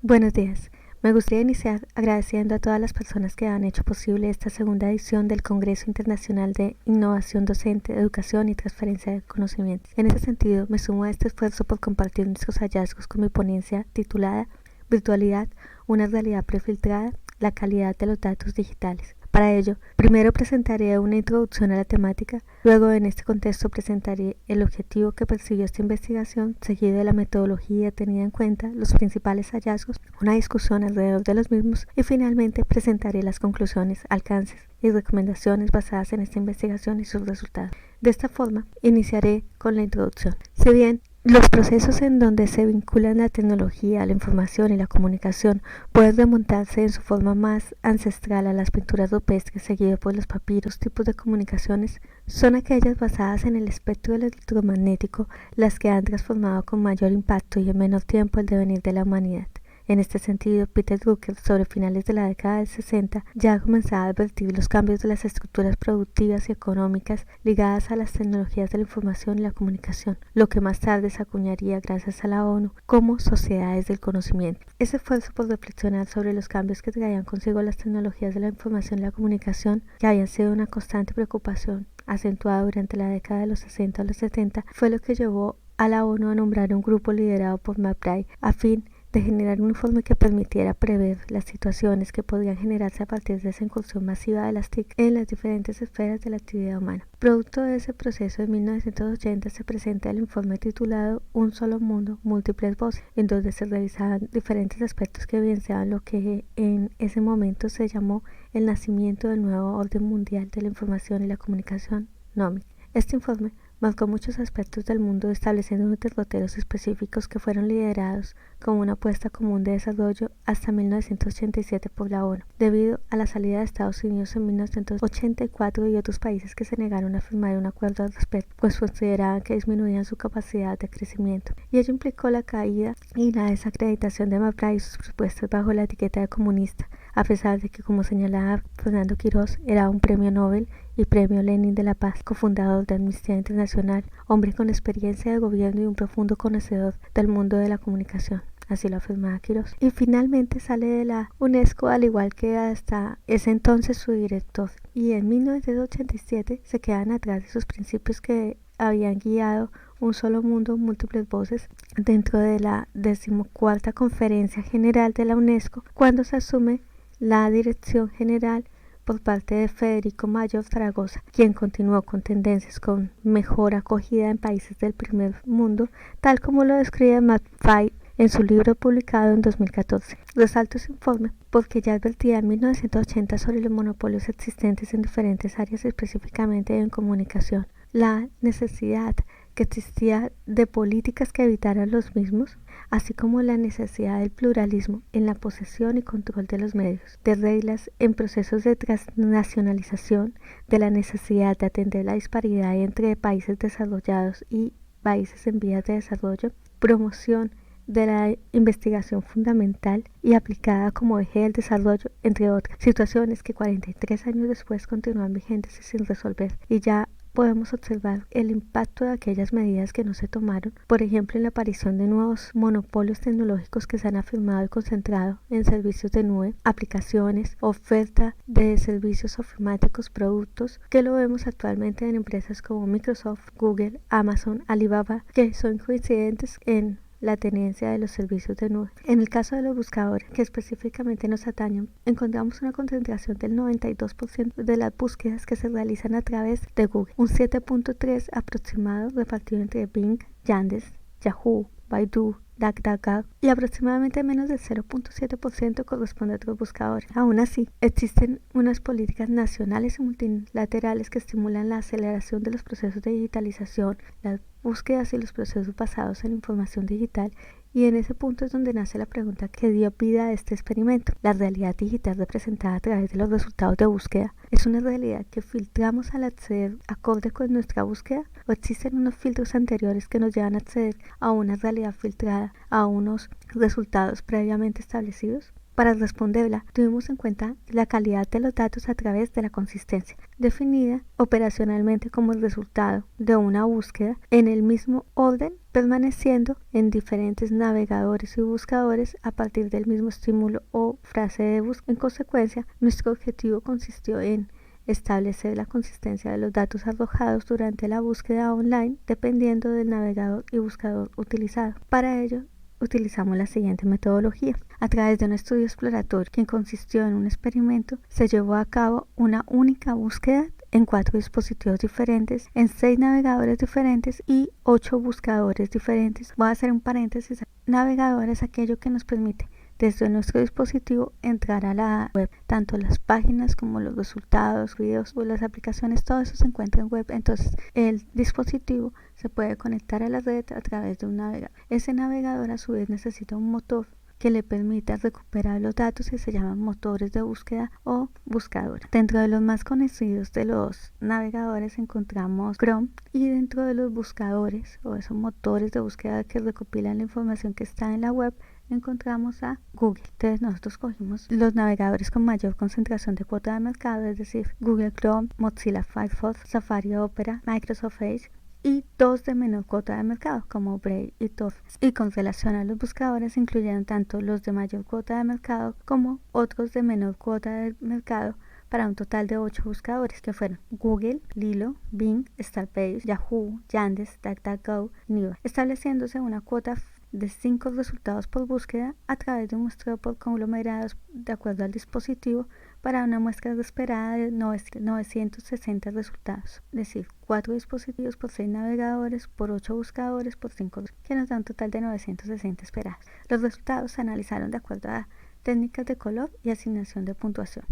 Buenos días. Me gustaría iniciar agradeciendo a todas las personas que han hecho posible esta segunda edición del Congreso Internacional de Innovación Docente, Educación y Transferencia de Conocimientos. En ese sentido, me sumo a este esfuerzo por compartir nuestros hallazgos con mi ponencia titulada Virtualidad, una realidad prefiltrada, la calidad de los datos digitales. Para ello, primero presentaré una introducción a la temática, luego en este contexto presentaré el objetivo que persiguió esta investigación, seguido de la metodología tenida en cuenta, los principales hallazgos, una discusión alrededor de los mismos y finalmente presentaré las conclusiones, alcances y recomendaciones basadas en esta investigación y sus resultados. De esta forma, iniciaré con la introducción. Si bien los procesos en donde se vinculan la tecnología, la información y la comunicación pueden remontarse en su forma más ancestral a las pinturas rupestres seguido por los papiros. Tipos de comunicaciones son aquellas basadas en el espectro electromagnético, las que han transformado con mayor impacto y en menor tiempo el devenir de la humanidad. En este sentido, Peter Drucker, sobre finales de la década del 60, ya comenzaba a advertir los cambios de las estructuras productivas y económicas ligadas a las tecnologías de la información y la comunicación, lo que más tarde se acuñaría gracias a la ONU como sociedades del conocimiento. Ese esfuerzo por reflexionar sobre los cambios que traían consigo las tecnologías de la información y la comunicación, que habían sido una constante preocupación acentuada durante la década de los 60 a los 70, fue lo que llevó a la ONU a nombrar un grupo liderado por McBride a fin de generar un informe que permitiera prever las situaciones que podrían generarse a partir de esa incursión masiva de las TIC en las diferentes esferas de la actividad humana. Producto de ese proceso, en 1980 se presenta el informe titulado Un solo mundo, múltiples voces, en donde se revisaban diferentes aspectos que evidenciaban lo que en ese momento se llamó el nacimiento del nuevo orden mundial de la información y la comunicación, NOMI. Este informe marcó muchos aspectos del mundo, estableciendo unos derroteros específicos que fueron liderados como una apuesta común de desarrollo hasta 1987 por la ONU, debido a la salida de Estados Unidos en 1984 y otros países que se negaron a firmar un acuerdo al respecto, pues consideraban que disminuían su capacidad de crecimiento. Y ello implicó la caída y la desacreditación de McBride y sus propuestas bajo la etiqueta de comunista, a pesar de que, como señalaba Fernando Quirós, era un premio Nobel y premio Lenin de la Paz, cofundador de Amnistía Internacional, hombre con experiencia de gobierno y un profundo conocedor del mundo de la comunicación. Así lo afirmaba Quirós. Y finalmente sale de la UNESCO, al igual que hasta ese entonces su director. Y en 1987 se quedan atrás esos principios que habían guiado Un solo mundo, múltiples voces dentro de la 14ª Conferencia General de la UNESCO, cuando se asume la dirección general por parte de Federico Mayor Zaragoza, quien continuó con tendencias con mejor acogida en países del primer mundo, tal como lo describe McBride en su libro publicado en 2014. Resalto ese informe porque ya advertía en 1980 sobre los monopolios existentes en diferentes áreas, específicamente en comunicación, la necesidad que existía de políticas que evitaran los mismos, así como la necesidad del pluralismo en la posesión y control de los medios, de reglas en procesos de transnacionalización, de la necesidad de atender la disparidad entre países desarrollados y países en vías de desarrollo, promoción de la investigación fundamental y aplicada como eje del desarrollo, entre otras situaciones que 43 años después continúan vigentes y sin resolver, y ya podemos observar el impacto de aquellas medidas que no se tomaron, por ejemplo en la aparición de nuevos monopolios tecnológicos que se han afirmado y concentrado en servicios de nube, aplicaciones, oferta de servicios informáticos, productos, que lo vemos actualmente en empresas como Microsoft, Google, Amazon, Alibaba, que son coincidentes en la tenencia de los servicios de nube. En el caso de los buscadores, que específicamente nos atañen, encontramos una concentración del 92% de las búsquedas que se realizan a través de Google, un 7.3% aproximado repartido entre Bing, Yandex, Yahoo, Baidu, DuckDuckGo, y aproximadamente menos del 0.7% corresponde a otros buscadores. Aún así, existen unas políticas nacionales y multilaterales que estimulan la aceleración de los procesos de digitalización, las búsquedas y los procesos basados en información digital, y en ese punto es donde nace la pregunta que dio vida a este experimento. La realidad digital representada a través de los resultados de búsqueda es una realidad que filtramos al acceder acorde con nuestra búsqueda, o existen unos filtros anteriores que nos llevan a acceder a una realidad filtrada, a unos resultados previamente establecidos. Para responderla, tuvimos en cuenta la calidad de los datos a través de la consistencia, definida operacionalmente como el resultado de una búsqueda en el mismo orden, permaneciendo en diferentes navegadores y buscadores a partir del mismo estímulo o frase de búsqueda. En consecuencia, nuestro objetivo consistió en establecer la consistencia de los datos arrojados durante la búsqueda online dependiendo del navegador y buscador utilizado. Para ello, utilizamos la siguiente metodología. A través de un estudio exploratorio que consistió en un experimento, se llevó a cabo una única búsqueda en 4 dispositivos diferentes, en 6 navegadores diferentes y 8 buscadores diferentes. Voy a hacer un paréntesis. Navegador es aquello que nos permite desde nuestro dispositivo entrar a la web, tanto las páginas como los resultados, videos o las aplicaciones, todo eso se encuentra en web. Entonces el dispositivo se puede conectar a la red a través de un navegador. Ese navegador a su vez necesita un motor que le permita recuperar los datos que se llaman motores de búsqueda o buscadores. Dentro de los más conocidos de los navegadores encontramos Chrome, y dentro de los buscadores o esos motores de búsqueda que recopilan la información que está en la web encontramos a Google. Entonces nosotros cogimos los navegadores con mayor concentración de cuota de mercado, es decir, Google Chrome, Mozilla Firefox, Safari Opera, Microsoft Edge, y 2 de menor cuota de mercado como Brave y Tor. Y con relación a los buscadores incluyeron tanto los de mayor cuota de mercado como otros de menor cuota de mercado, para un total de 8 buscadores que fueron Google, Lilo, Bing, Starbase, Yahoo, Yandex, DuckDuckGo, New, estableciéndose una cuota de 5 resultados por búsqueda a través de un muestreo por conglomerados de acuerdo al dispositivo para una muestra esperada de 960 resultados, es decir, 4 dispositivos por 6 navegadores por 8 buscadores por 5, que nos da un total de 960 esperados. Los resultados se analizaron de acuerdo a técnicas de color y asignación de puntuación,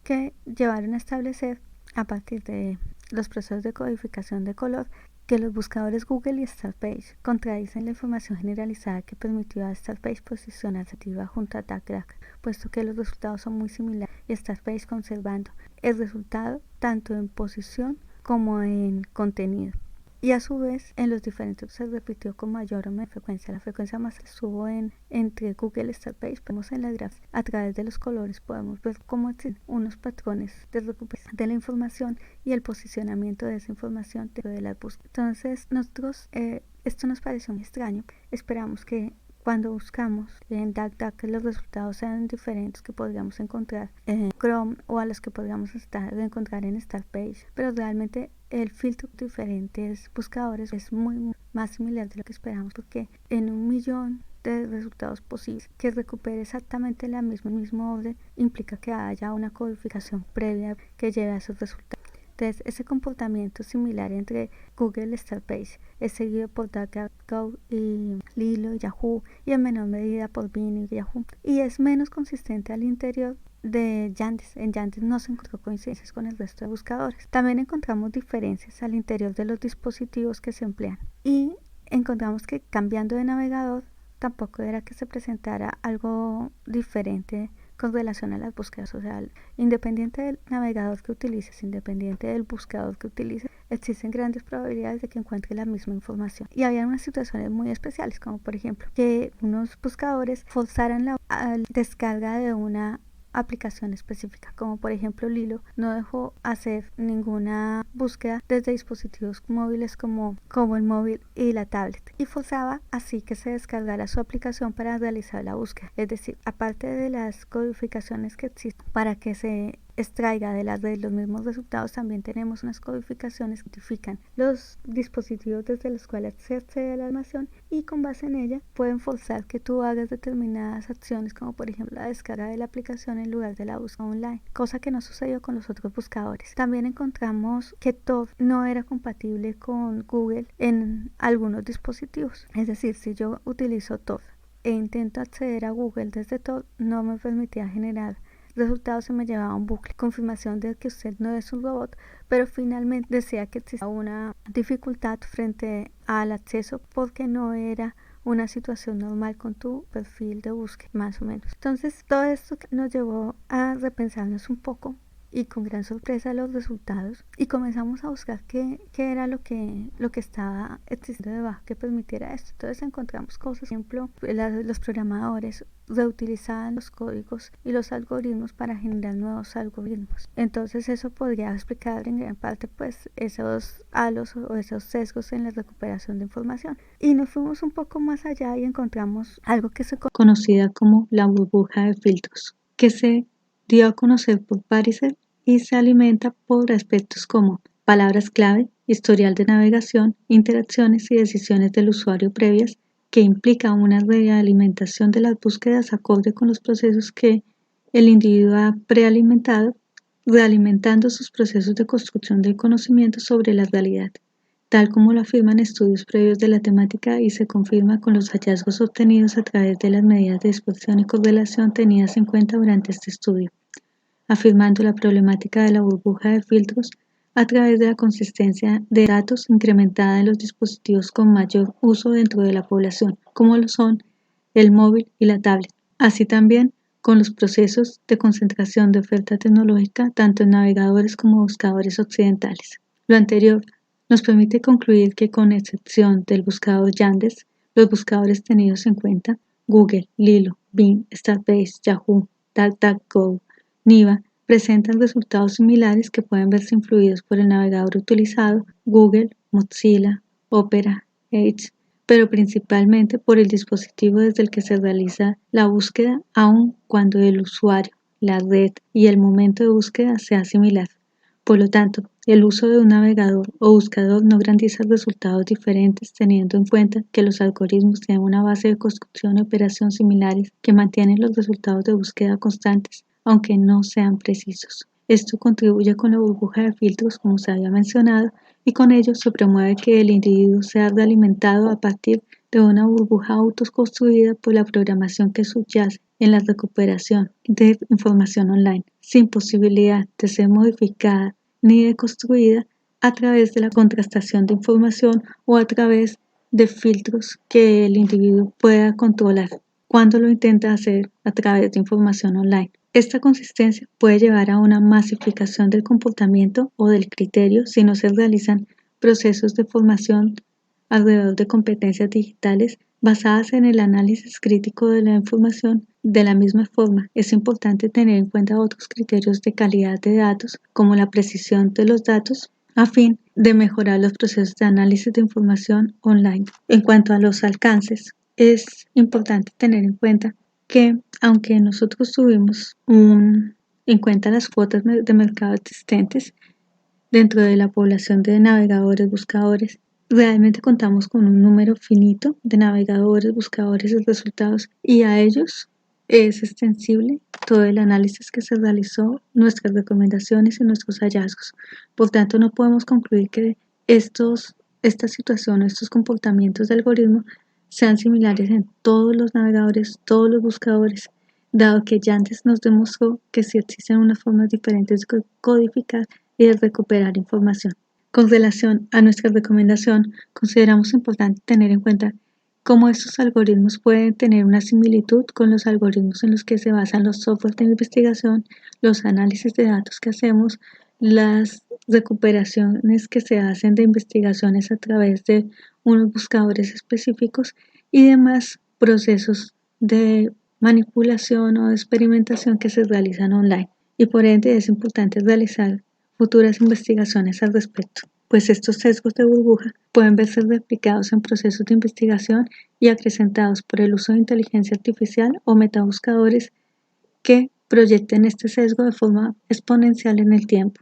que llevaron a establecer, a partir de los procesos de codificación de color, que los buscadores Google y Starbase contradicen la información generalizada que permitió a Starbase posicionarse activa junto a DuckDuck, puesto que los resultados son muy similares, y Starbase conservando el resultado tanto en posición como en contenido. Y a su vez en los diferentes se repitió con mayor o menor frecuencia. La frecuencia más estuvo entre Google y Starbase. Podemos en las gráficas a través de los colores podemos ver cómo existen unos patrones de recuperación de la información y el posicionamiento de esa información dentro de las búsquedas. Entonces nosotros esto nos pareció muy extraño. Esperamos que cuando buscamos en DuckDuck los resultados sean diferentes que podríamos encontrar en Chrome o a los que podríamos encontrar en Starbase, pero realmente el filtro de diferentes buscadores es muy más similar de lo que esperamos, porque en 1.000.000 de resultados posibles que recupere exactamente el mismo orden implica que haya una codificación previa que lleve a esos resultados. Entonces, ese comportamiento similar entre Google y Starbase es seguido por DuckDuckGo y Lilo y Yahoo, y en menor medida por Bing y Yahoo, y es menos consistente al interior de Yandex. En Yandex no se encontró coincidencias con el resto de buscadores. También encontramos diferencias al interior de los dispositivos que se emplean, y encontramos que cambiando de navegador tampoco era que se presentara algo diferente con relación a las búsquedas. O sea, independiente del navegador que utilices, independiente del buscador que utilices, existen grandes probabilidades de que encuentres la misma información. Y había unas situaciones muy especiales, como por ejemplo que unos buscadores forzaran la descarga de una aplicación específica, como por ejemplo Lilo no dejó hacer ninguna búsqueda desde dispositivos móviles como el móvil y la tablet, y forzaba así que se descargara su aplicación para realizar la búsqueda. Es decir, aparte de las codificaciones que existen para que se extraiga de la red los mismos resultados, también tenemos unas codificaciones que identifican los dispositivos desde los cuales se accede a la información, y con base en ella pueden forzar que tú hagas determinadas acciones, como por ejemplo la descarga de la aplicación en lugar de la búsqueda online, cosa que no sucedió con los otros buscadores. También encontramos que Tor no era compatible con Google en algunos dispositivos, es decir, si yo utilizo Tor e intento acceder a Google desde Tor, no me permitía generar resultados, se me llevaba un bucle, confirmación de que usted no es un robot, pero finalmente decía que existía una dificultad frente al acceso porque no era una situación normal con tu perfil de búsqueda, más o menos. Entonces todo esto nos llevó a repensarnos un poco y con gran sorpresa los resultados y comenzamos a buscar qué era lo que estaba existiendo debajo que permitiera esto. Entonces encontramos cosas, por ejemplo, los programadores reutilizaban los códigos y los algoritmos para generar nuevos algoritmos. Entonces eso podría explicar en gran parte pues esos halos o esos sesgos en la recuperación de información. Y nos fuimos un poco más allá y encontramos algo que se conocida como la burbuja de filtros, que se dio a conocer por Pariser y se alimenta por aspectos como palabras clave, historial de navegación, interacciones y decisiones del usuario previas, que implica una realimentación de las búsquedas acorde con los procesos que el individuo ha prealimentado, realimentando sus procesos de construcción del conocimiento sobre la realidad, tal como lo afirman estudios previos de la temática y se confirma con los hallazgos obtenidos a través de las medidas de dispersión y correlación tenidas en cuenta durante este estudio, afirmando la problemática de la burbuja de filtros a través de la consistencia de datos incrementada en los dispositivos con mayor uso dentro de la población, como lo son el móvil y la tablet, así también con los procesos de concentración de oferta tecnológica tanto en navegadores como buscadores occidentales. Lo anterior nos permite concluir que, con excepción del buscador Yandex, los buscadores tenidos en cuenta, Google, Lilo, Bing, Starbase, Yahoo, DuckDuckGo, Niva, presentan resultados similares que pueden verse influidos por el navegador utilizado, Google, Mozilla, Opera, Edge, pero principalmente por el dispositivo desde el que se realiza la búsqueda, aun cuando el usuario, la red y el momento de búsqueda sea similar. Por lo tanto, el uso de un navegador o buscador no garantiza resultados diferentes, teniendo en cuenta que los algoritmos tienen una base de construcción y operación similares que mantienen los resultados de búsqueda constantes, aunque no sean precisos. Esto contribuye con la burbuja de filtros, como se había mencionado, y con ello se promueve que el individuo sea realimentado a partir de una burbuja autoconstruida por la programación que subyace en la recuperación de información online, sin posibilidad de ser modificada ni deconstruida a través de la contrastación de información o a través de filtros que el individuo pueda controlar cuando lo intenta hacer a través de información online. Esta consistencia puede llevar a una masificación del comportamiento o del criterio si no se realizan procesos de formación alrededor de competencias digitales basadas en el análisis crítico de la información. De la misma forma, es importante tener en cuenta otros criterios de calidad de datos, como la precisión de los datos, a fin de mejorar los procesos de análisis de información online. En cuanto a los alcances, es importante tener en cuenta que, aunque nosotros tuvimos en cuenta las cuotas de mercado existentes dentro de la población de navegadores, buscadores, realmente contamos con un número finito de navegadores, buscadores y resultados, y a ellos es extensible todo el análisis que se realizó, nuestras recomendaciones y nuestros hallazgos. Por tanto, no podemos concluir que esta situación o estos comportamientos de algoritmo sean similares en todos los navegadores, todos los buscadores, dado que ya antes nos demostró que sí existen unas formas diferentes de codificar y de recuperar información. Con relación a nuestra recomendación, consideramos importante tener en cuenta cómo estos algoritmos pueden tener una similitud con los algoritmos en los que se basan los softwares de investigación, los análisis de datos que hacemos, las recuperaciones que se hacen de investigaciones a través de unos buscadores específicos y demás procesos de manipulación o de experimentación que se realizan online. Y por ende es importante realizar futuras investigaciones al respecto, pues estos sesgos de burbuja pueden verse replicados en procesos de investigación y acrecentados por el uso de inteligencia artificial o metabuscadores que proyecten este sesgo de forma exponencial en el tiempo.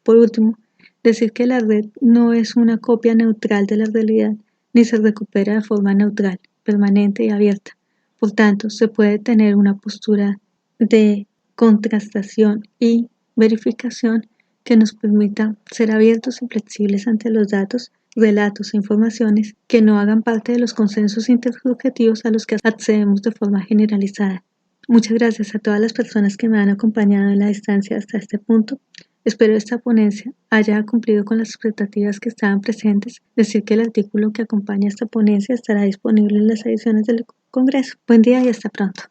Por último, decir que la red no es una copia neutral de la realidad ni se recupera de forma neutral, permanente y abierta. Por tanto, se puede tener una postura de contrastación y verificación que nos permita ser abiertos y flexibles ante los datos, relatos e informaciones que no hagan parte de los consensos intersubjetivos a los que accedemos de forma generalizada. Muchas gracias a todas las personas que me han acompañado en la distancia hasta este punto. Espero esta ponencia haya cumplido con las expectativas que estaban presentes. Decir que el artículo que acompaña esta ponencia estará disponible en las ediciones del Congreso. Buen día y hasta pronto.